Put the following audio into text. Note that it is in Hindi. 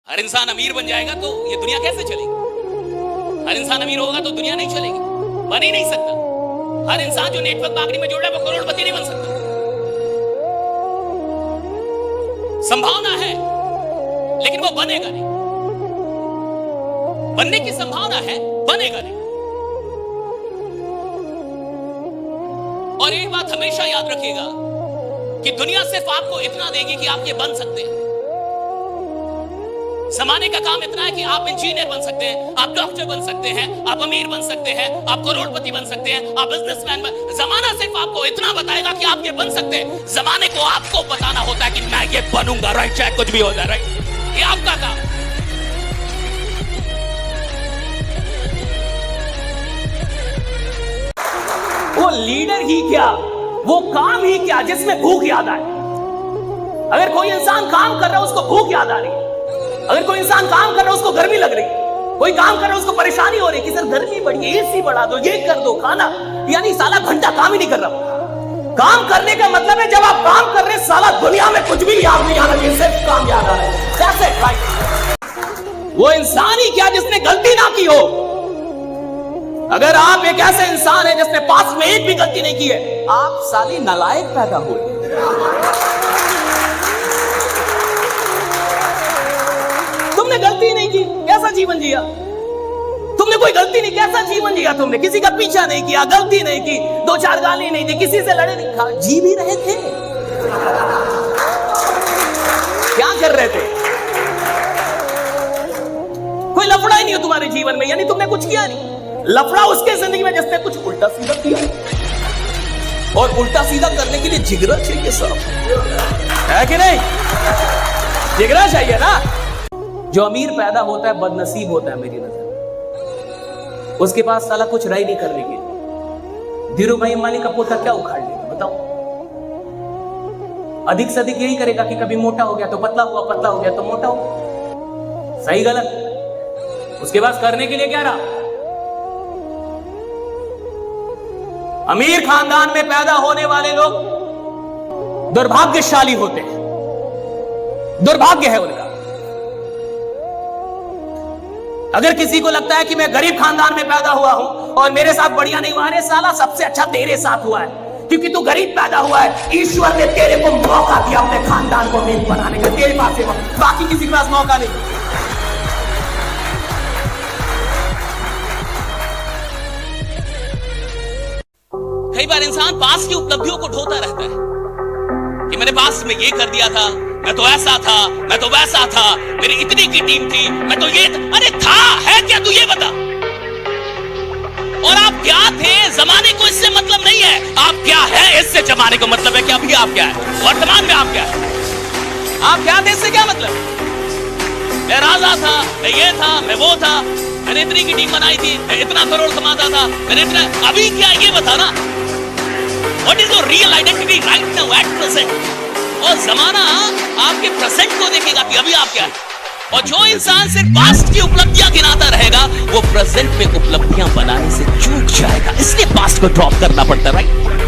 हर इंसान अमीर बन जाएगा तो ये दुनिया कैसे चलेगी? हर इंसान अमीर होगा तो दुनिया नहीं चलेगी, बन ही नहीं सकता। हर इंसान जो नेटवर्क मार्केटिंग में जुड़ रहा है वो करोड़पति नहीं बन सकता। संभावना है लेकिन वो बनेगा नहीं। बनने की संभावना है, बनेगा नहीं। और एक बात हमेशा याद रखिएगा कि दुनिया सिर्फ आपको इतना देगी कि आप ये बन सकते हैं। जमाने का काम इतना है कि आप इंजीनियर बन सकते हैं, आप डॉक्टर बन सकते हैं, आप अमीर बन सकते हैं, आप करोड़पति बन सकते हैं, आप बिजनेसमैन बन। जमाना सिर्फ आपको इतना बताएगा कि आप ये बन सकते हैं। जमाने को आपको बताना होता है कि मैं ये बनूंगा, राइट? चाहे कुछ भी हो जाए, राइट? ये आपका काम। वो लीडर ही क्या, वो काम ही क्या जिसमें भूख याद आए। अगर कोई इंसान काम कर रहा है उसको भूख याद आ रही है, अगर कोई इंसान काम कर रहा है उसको गर्मी लग रही है, कोई काम कर रहा है उसको परेशानी हो रही है कि सर गर्मी बढ़ी है, एसी बढ़ा दो, ये कर दो, खाना, यानी साला घंटा काम ही नहीं कर रहा। काम करने का मतलब है जब आप काम कर रहे हैं साला दुनिया में कुछ भी याद नहीं आना चाहिए, सिर्फ काम याद आ रहा है। That's it, right? वो इंसान ही क्या जिसने गलती ना की हो। अगर आप एक ऐसे इंसान है जिसने पास में एक भी गलती नहीं की है, आप साली नालायक पैदा हुए। तुमने गलती नहीं की, कैसा जीवन जिया? तुमने कोई गलती नहीं, कैसा जीवन जिया? तुमने किसी का पीछा नहीं किया, गलती नहीं की, दो चार गाली नहीं दी, किसी से लड़े नहीं, जी भी रहे थे। क्या कर रहे थे? कोई लफड़ा ही नहीं हो तुम्हारे जीवन में, यानी तुमने कुछ किया नहीं। लफड़ा उसके जिंदगी में जिसने कुछ उल्टा सीधा किया, और उल्टा सीधा करने के लिए जिगरा चाहिए सब, है कि नहीं? जिगरा चाहिए ना। जो अमीर पैदा होता है बदनसीब होता है मेरी नजर। उसके पास साला कुछ रह नहीं करने के। धीरू भाई अंबानी का पोता क्या उखाड़ लेगा बताओ? अधिक से अधिक यही करेगा कि कभी मोटा हो गया तो पतला हुआ, पतला हो गया तो मोटा हुआ। सही गलत उसके पास करने के लिए क्या रहा? अमीर खानदान में पैदा होने वाले लोग दुर्भाग्यशाली होते हैं, दुर्भाग्य है उनका। अगर किसी को लगता है कि मैं गरीब खानदान में पैदा हुआ हूं और मेरे साथ बढ़िया नहीं हुआ, अरे साला सबसे अच्छा तेरे साथ हुआ है, क्योंकि तू गरीब पैदा हुआ है। ईश्वर ने तेरे को मौका दिया अपने खानदान को अमीर बनाने का, तेरे पास है, बाकी किसी के पास मौका नहीं। कई बार इंसान पास की उपलब्धियों को ढोता रहता है कि मैंने पास में ये कर दिया था, मैं तो ऐसा था, मैं तो वैसा था, मेरी इतनी की टीम थी, मैं तो ये था। अरे था है क्या? तू ये बता। और आप क्या थे जमाने को इससे मतलब नहीं है, आप क्या है इससे जमाने को मतलब है कि अभी आप क्या है, वर्तमान में आप क्या है। आप क्या थे इससे क्या मतलब? मैं राजा था, मैं ये था, मैं वो था, मैंने इतनी की टीम बनाई थी, मैं इतना करोड़ कमाता था, मैंने इतना। अभी क्या ये बता ना, what is your real identity right now at present. और जमाना आपके प्रेजेंट को देखेगा कि अभी आप क्या है। और जो इंसान सिर्फ पास्ट की उपलब्धियां गिनाता रहेगा वो प्रेजेंट में उपलब्धियां बनाने से चूक जाएगा। इसलिए पास्ट को ड्रॉप करना पड़ता है, राइट?